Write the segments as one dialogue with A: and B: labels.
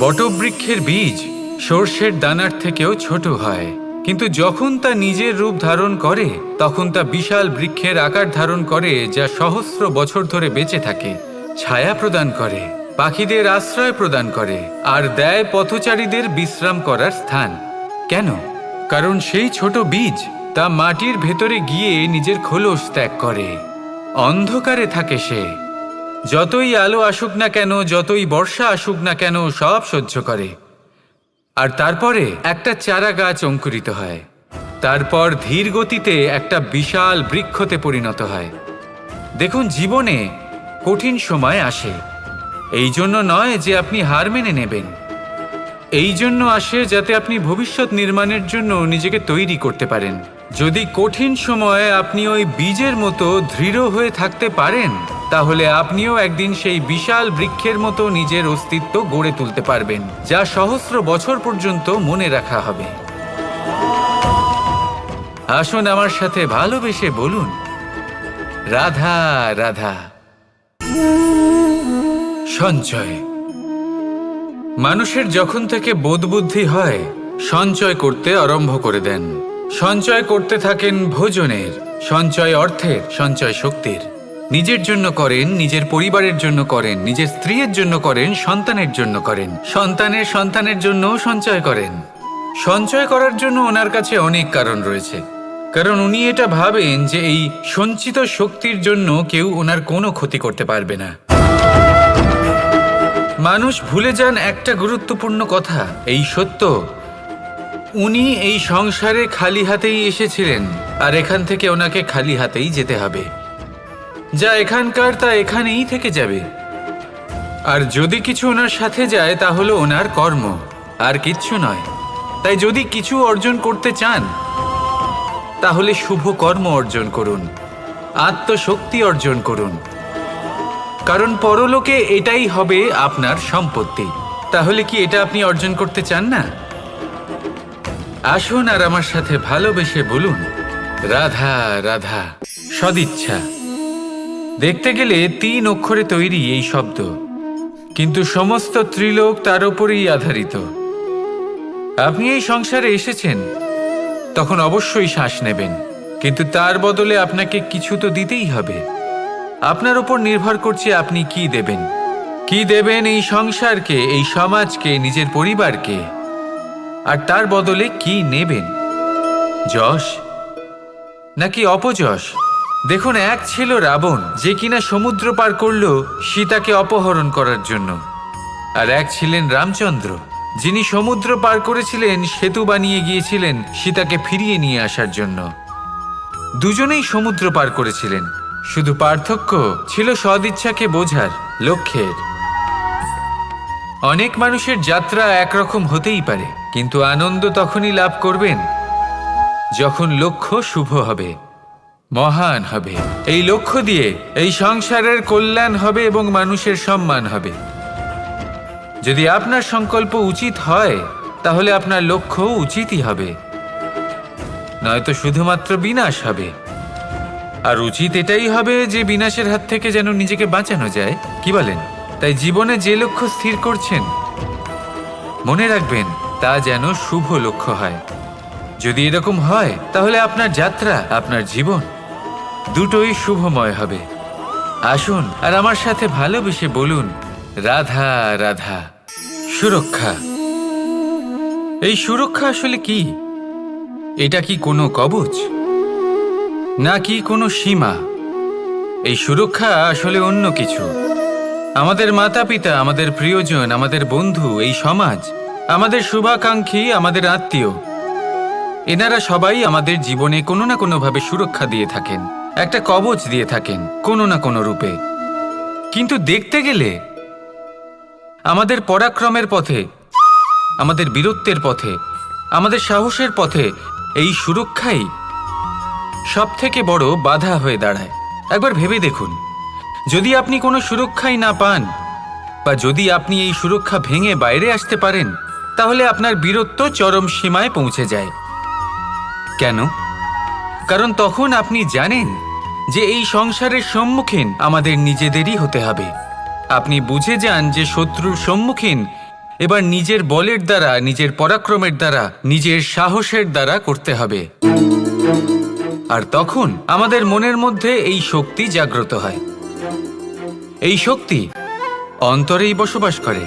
A: বটবৃক্ষের বীজ সর্ষের দানার থেকেও ছোট হয়, কিন্তু যখন তা নিজের রূপ ধারণ করে তখন তা বিশাল বৃক্ষের আকার ধারণ করে, যা সহস্র বছর ধরে বেঁচে থাকে, ছায়া প্রদান করে, পাখিদের আশ্রয় প্রদান করে আর দেয় পথচারীদের বিশ্রাম করার স্থান। কেন? কারণ সেই ছোট বীজ তা মাটির ভেতরে গিয়ে নিজের খোলস ত্যাগ করে। অন্ধকারে থাকে সে, যতই আলো আসুক না কেন, যতই বর্ষা আসুক না কেন, সব সহ্য করে। আর তারপরে একটা চারা গাছ অঙ্কুরিত হয়, তারপর ধীর গতিতে একটা বিশাল বৃক্ষতে পরিণত হয়। দেখুন, জীবনে কঠিন সময় আসে, এই জন্য নয় যে আপনি হার মেনে নেবেন, এই জন্য আসে যাতে আপনি ভবিষ্যৎ নির্মাণের জন্য নিজেকে তৈরি করতে পারেন। যদি কঠিন সময়ে আপনি ওই বীজের মতো দৃঢ় হয়ে থাকতে পারেন, তাহলে আপনিও একদিন সেই বিশাল বৃক্ষের মতো নিজের অস্তিত্ব গড়ে তুলতে পারবেন, যা সহস্র বছর পর্যন্ত মনে রাখা হবে। আসুন আমার সাথে ভালোবেসে বলুন, রাধা রাধা। সঞ্চয়। মানুষের যখন থেকে বোধবুদ্ধি হয়, সঞ্চয় করতে আরম্ভ করে দেন। সঞ্চয় করতে থাকেন ভোজনের, সঞ্চয় অর্থের, সঞ্চয় শক্তির। নিজের জন্য করেন, নিজের পরিবারের জন্য করেন, নিজের স্ত্রীর জন্য করেন, সন্তানের জন্য করেন, সন্তানের সন্তানের জন্যও সঞ্চয় করেন। সঞ্চয় করার জন্য ওনার কাছে অনেক কারণ রয়েছে, কারণ উনি এটা ভাবেন যে এই সঞ্চিত শক্তির জন্য কেউ ওনার কোনো ক্ষতি করতে পারবে না। মানুষ ভুলে যান একটা গুরুত্বপূর্ণ কথা, এই সত্য, উনি এই সংসারে খালি হাতেই এসেছিলেন আর এখান থেকে ওনাকে খালি হাতেই যেতে হবে। যা এখানকার তা এখানেই থেকে যাবে। আর যদি কিছু ওনার সাথে যায় তা হলো ওনার কর্ম, আর কিচ্ছু নয়। তাই যদি কিছু অর্জন করতে চান তাহলে শুভ কর্ম অর্জন করুন, আত্মশক্তি অর্জন করুন, কারণ পরলোকে এটাই হবে আপনার সম্পত্তি। তাহলে কি এটা আপনি অর্জন করতে চান না? আসুন আর আমার সাথে ভালোবেসে বলুন, রাধা রাধা। সদিচ্ছা। দেখতে গেলে 3 অক্ষরে তৈরি এই শব্দ, কিন্তু সমস্ত ত্রিলোক তার উপরেই আধারিত। আপনি এই সংসারে এসেছেন, তখন অবশ্যই শ্বাস নেবেন, কিন্তু তার বদলে আপনাকে কিছু তো দিতেই হবে। আপনার উপর নির্ভর করছে আপনি কি দেবেন। কি দেবেন এই সংসারকে, এই সমাজকে, নিজের পরিবারকে, আর তার বদলে কি নেবেন? যশ নাকি অপযশ? দেখুন, এক ছিল রাবণ, যে কিনা সমুদ্র পার করল সীতাকে অপহরণ করার জন্য, আর এক ছিলেন রামচন্দ্র, যিনি সমুদ্র পার করেছিলেন, সেতু বানিয়ে গিয়েছিলেন সীতাকে ফিরিয়ে নিয়ে আসার জন্য। দুজনেই সমুদ্র পার করেছিলেন, শুধু পার্থক্য ছিল সদিচ্ছাকে বোঝার, লক্ষ্যের। অনেক মানুষের যাত্রা একরকম হতেই পারে, কিন্তু আনন্দ তখনই লাভ করবেন যখন লক্ষ্য শুভ হবে, মহান হবে। এই লক্ষ্য দিয়ে এই সংসারের কল্যাণ হবে এবং মানুষের সম্মান হবে। যদি আপনার সংকল্প উচিত হয়, তাহলে আপনার লক্ষ্য উচিতই হবে, নয়তো শুধুমাত্র বিনাশ হবে। আর উচিত এটাই হবে যে বিনাশের হাত থেকে যেন নিজেকে বাঁচানো যায়, কি বলেন? তাই জীবনে যে লক্ষ্য স্থির করছেন, মনে রাখবেন তা যেন শুভ লক্ষ্য হয়। যদি এরকম হয়, তাহলে আপনার যাত্রা, আপনার জীবন দুটোই শুভময় হবে। আসুন আর আমার সাথে ভালোবেসে বলুন, রাধা রাধা। সুরক্ষা। এই সুরক্ষা আসলে কি? এটা কি কোনো কবচ নাকি কোনো সীমা? এই সুরক্ষা আসলে অন্য কিছু। আমাদের মাতা পিতা, আমাদের প্রিয়জন, আমাদের বন্ধু, এই সমাজ, আমাদের শুভাকাঙ্ক্ষী, আমাদের আত্মীয়, এনারা সবাই আমাদের জীবনে কোনো না কোনোভাবে সুরক্ষা দিয়ে থাকেন, একটা কবচ দিয়ে থাকেন কোনো না কোনো রূপে। কিন্তু দেখতে গেলে আমাদের পরাক্রমের পথে, আমাদের বীরত্বের পথে, আমাদের সাহসের পথে এই সুরক্ষাই সবথেকে বড় বাধা হয়ে দাঁড়ায়। একবার ভেবে দেখুন, যদি আপনি কোনো সুরক্ষাই না পান, বা যদি আপনি এই সুরক্ষা ভেঙে বাইরে আসতে পারেন, তাহলে আপনার বীরত্ব চরম সীমায় পৌঁছে যায়। কেন? কারণ তখন আপনি জানেন যে এই সংসারের সম্মুখীন আমাদের নিজেদেরই হতে হবে। আপনি বুঝে যান যে শত্রুর সম্মুখীন এবার নিজের বলের দ্বারা, নিজের পরাক্রমের দ্বারা, নিজের সাহসের দ্বারা করতে হবে। আর তখন আমাদের মনের মধ্যে এই শক্তি জাগ্রত হয়। এই শক্তি অন্তরেই বসবাস করে।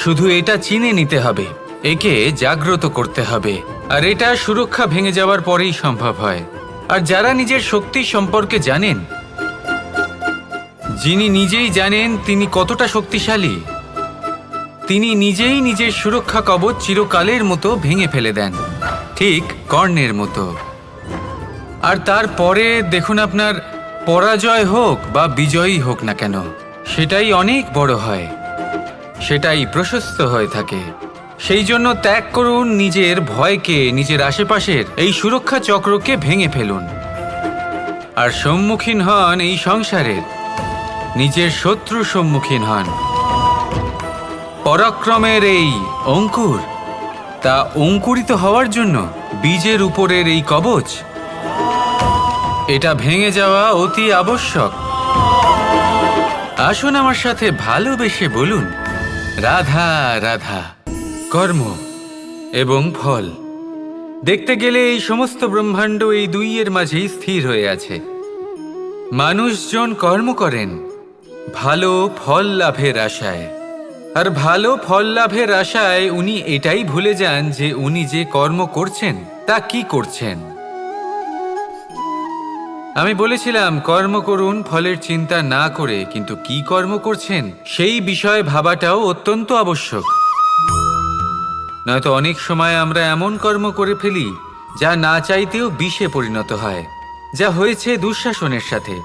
A: শুধু এটা চিনে নিতে হবে, একে জাগ্রত করতে হবে। আর এটা সুরক্ষা ভেঙে যাওয়ার পরেই সম্ভব হয়। আর যারা নিজের শক্তি সম্পর্কে জানেন, যিনি নিজেই জানেন তিনি কতটা শক্তিশালী, তিনি নিজেই নিজের সুরক্ষা কবচ চিরকালের মতো ভেঙে ফেলে দেন, ঠিক কর্ণের মতো। আর তারপরে দেখুন, আপনার পরাজয় হোক বা বিজয়ী হোক না কেন, সেটাই অনেক বড় হয়, সেটাই প্রশস্ত হয়ে থাকে। সেই জন্য ত্যাগ করুন নিজের ভয়কে, নিজের আশেপাশের এই সুরক্ষা চক্রকে ভেঙে ফেলুন। আর সম্মুখীন হন এই সংসারের, নিজের শত্রুর সম্মুখীন হন। পরাক্রমের এই অঙ্কুর, তা অঙ্কুরিত হওয়ার জন্য বীজের উপরের এই কবচ, এটা ভেঙে যাওয়া অতি আবশ্যক। আসুন আমার সাথে ভালোবেসে বলুন, রাধা রাধা। কর্ম এবং ফল, দেখতে গেলে এই সমস্ত ব্রহ্মাণ্ড এই দুইয়ের মাঝেই স্থির হয়ে আছে। মানুষজন কর্ম করেন ভালো ফল লাভের আশায়, আর ভালো ফল লাভের আশায় উনি এটাই ভুলে যান যে উনি যে কর্ম করছেন তা কি করছেন। আমি বলেছিলাম কর্ম করুন ফলের চিন্তা না করে, কিন্তু কি কর্ম করছেন সেই বিষয়ে ভাবাটাও অত্যন্ত আবশ্যক। নয়তো অনেক সময় আমরা এমন কর্ম করে ফেলি যা না চাইতেও বিষে পরিণত হয়। যা হয়েছে দুঃশাসনের সাথে,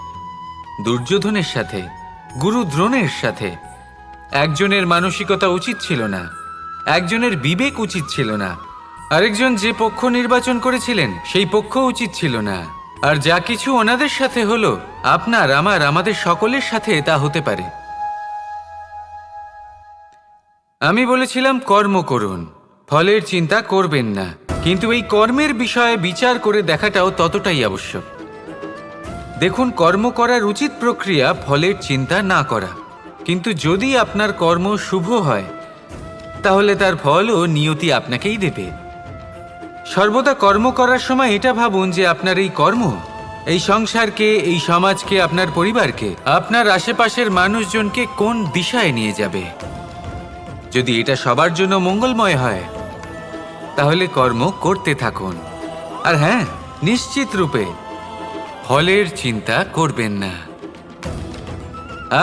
A: দুর্যোধনের সাথে, গুরু দ্রোণের সাথে। একজনের মানসিকতা উচিত ছিল না, একজনের বিবেক উচিত ছিল না, আরেকজন যে পক্ষ নির্বাচন করেছিলেন সেই পক্ষ উচিত ছিল না। আর যা কিছু ওনাদের সাথে হলো, আপনার আমার আমাদের সকলের সাথে তা হতে পারে। আমি বলেছিলাম কর্ম করুন, ফলের চিন্তা করবেন না, কিন্তু এই কর্মের বিষয়ে বিচার করে দেখাটাও ততটাই আবশ্যক। দেখুন, কর্ম করার উচিত প্রক্রিয়া ফলের চিন্তা না করা, কিন্তু যদি আপনার কর্ম শুভ হয় তাহলে তার ফলও নিয়তি আপনাকেই দেবে। সর্বদা কর্ম করার সময় এটা ভাবুন যে আপনার এই কর্ম এই সংসারকে, এই সমাজকে, আপনার পরিবারকে, আপনার আশেপাশের মানুষজনকে কোন দিশায় নিয়ে যাবে। যদি এটা সবার জন্য মঙ্গলময় হয় তাহলে কর্ম করতে থাকুন। আর হ্যাঁ, নিশ্চিত রূপে ফলের চিন্তা করবেন না।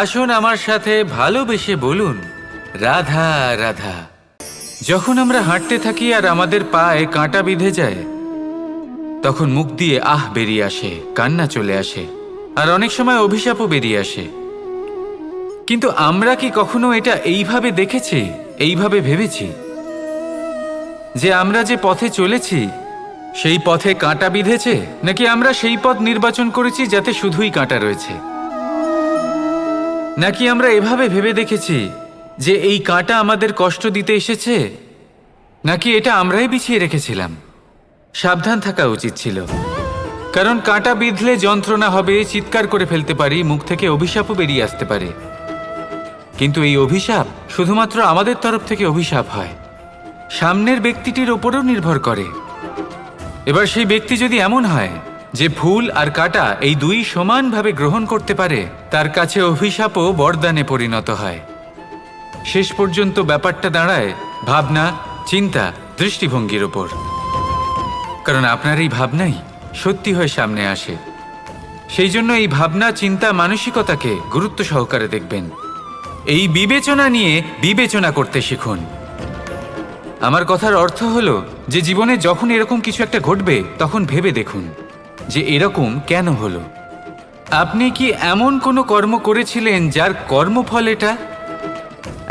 A: আসুন আমার সাথে ভালোবেসে বলুন, রাধা রাধা। যখন আমরা হাঁটতে থাকি আর আমাদের পায়ে কাঁটা বিঁধে যায়, তখন মুখ দিয়ে আহ বেরিয়ে আসে, কান্না চলে আসে, আর অনেক সময় অভিশাপও বেরিয়ে আসে। কিন্তু আমরা কি কখনো এটা এইভাবে দেখেছি, এইভাবে ভেবেছি যে আমরা যে পথে চলেছি সেই পথে কাঁটা বিঁধেছে, নাকি আমরা সেই পথ নির্বাচন করেছি যাতে শুধুই কাঁটা রয়েছে? নাকি আমরা এভাবে ভেবে দেখেছি যে এই কাঁটা আমাদের কষ্ট দিতে এসেছে, নাকি এটা আমরাই বিছিয়ে রেখেছিলাম? সাবধান থাকা উচিত ছিল, কারণ কাঁটা বিঁধলে যন্ত্রণা হবে, চিৎকার করে ফেলতে পারি, মুখ থেকে অভিশাপও বেরিয়ে আসতে পারে। কিন্তু এই অভিশাপ শুধুমাত্র আমাদের তরফ থেকে অভিশাপ হয়, সামনের ব্যক্তিটির ওপরও নির্ভর করে। এবার সেই ব্যক্তি যদি এমন হয় যে ফুল আর কাঁটা এই দুই সমানভাবে গ্রহণ করতে পারে, তার কাছে অভিশাপও বরদানে পরিণত হয়। শেষ পর্যন্ত ব্যাপারটা দাঁড়ায় ভাবনা, চিন্তা, দৃষ্টিভঙ্গির ওপর। কারণ আপনার এই ভাবনাই সত্যি হয়ে সামনে আসে। সেই জন্য এই ভাবনা, চিন্তা, মানসিকতাকে গুরুত্ব সহকারে দেখবেন। এই বিবেচনা নিয়ে বিবেচনা করতে শিখুন। আমার কথার অর্থ হলো যে জীবনে যখন এরকম কিছু একটা ঘটবে তখন ভেবে দেখুন যে এরকম কেন হলো। আপনি কি এমন কোনো কর্ম করেছিলেন যার কর্মফল এটা?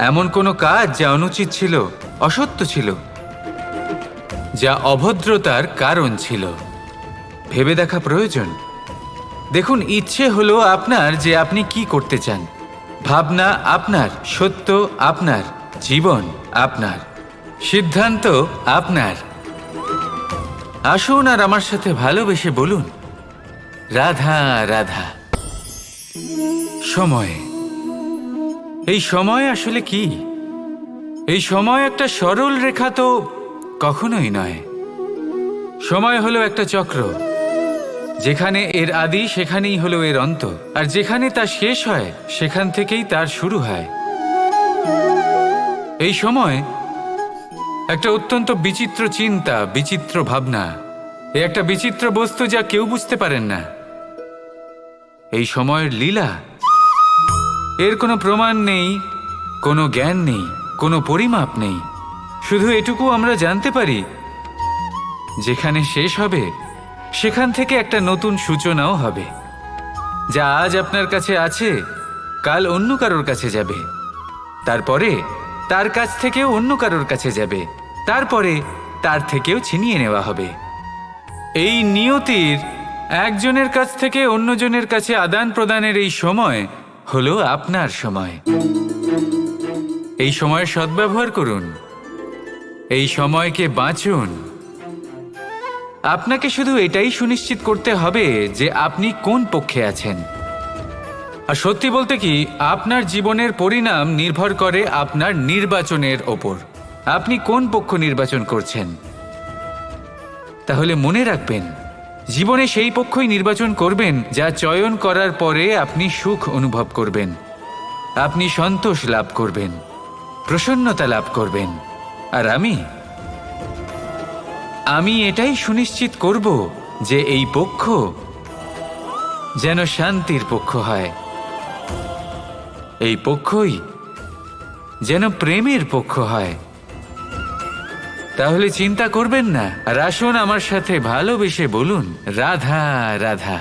A: এমন কোনো কাজ যা অনুচিত ছিল, অসত্য ছিল, যা অভদ্রতার কারণ ছিল? ভেবে দেখা প্রয়োজন। দেখুন, ইচ্ছে হলো আপনার যে আপনি কি করতে চান, ভাবনা আপনার, সত্য আপনার, জীবন আপনার, সিদ্ধান্ত আপনার। আসুন আর আমার সাথে ভালোবেসে বলুন, রাধা রাধা। সময়, এই সময় আসলে কি? এই সময় একটা সরল রেখা তো কখনোই নয়। সময় হলো একটা চক্র, যেখানে এর আদি সেখানেই হলো এর অন্ত, আর যেখানে তা শেষ হয় সেখান থেকেই তার শুরু হয়। এই সময় একটা অত্যন্ত বিচিত্র চিন্তা, বিচিত্র ভাবনা, এ একটা বিচিত্র বস্তু যা কেউ বুঝতে পারেন না। এই সময়ের লীলা, এর কোনো প্রমাণ নেই, কোনো জ্ঞান নেই, কোনো পরিমাপ নেই। শুধু এটুকু আমরা জানতে পারি, যেখানে শেষ হবে সেখান থেকে একটা নতুন সূচনাও হবে। যা আজ আপনার কাছে আছে কাল অন্য কারোর কাছে যাবে, তারপরে তার কাছ থেকেও অন্য কারোর কাছে যাবে, তারপরে তার থেকেও ছিনিয়ে নেওয়া হবে। এই নিয়তির একজনের কাছ থেকে অন্যজনের কাছে আদান প্রদানের এই সময় হলো আপনার সময়। এই সময়ের সদ্ব্যবহার করুন, এই সময়কে বাঁচুন। আপনাকে শুধু এটাই সুনিশ্চিত করতে হবে যে আপনি কোন পক্ষে আছেন। আর সত্যি বলতে কি, আপনার জীবনের পরিণাম নির্ভর করে আপনার নির্বাচনের ওপর। আপনি কোন পক্ষ নির্বাচন করছেন। তাহলে মনে রাখবেন, জীবনে সেই পক্ষই নির্বাচন করবেন যা চয়ন করার পরে আপনি সুখ অনুভব করবেন, আপনি সন্তোষ লাভ করবেন, প্রসন্নতা লাভ করবেন। আর আমি এটাই সুনিশ্চিত করব যে এই পক্ষ যেন শান্তির পক্ষ হয়, এই পক্ষই যেন প্রেমের পক্ষ হয়। তাহলে চিন্তা করবেন না, আর আসুন আমার সাথে ভালোবেসে বলুন, রাধা রাধা।